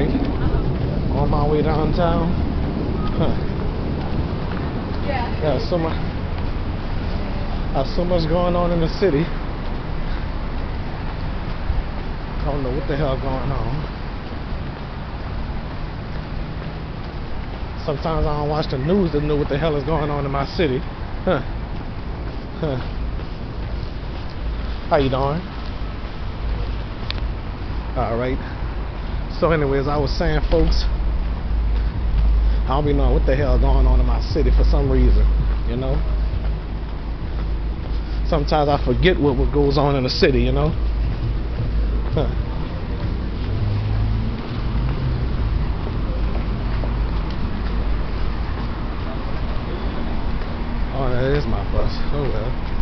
Alright. On my way downtown. Huh. Yeah, so much going on in the city. I don't know what the hell going on. Sometimes I don't watch the news to know what the hell is going on in my city. Huh. Huh. How you doing? Alright. So anyways, I was saying, folks, I don't be knowing what the hell going on in my city for some reason, you know? Sometimes I forget what goes on in the city, you know? Huh. Oh, that is my bus. Oh well.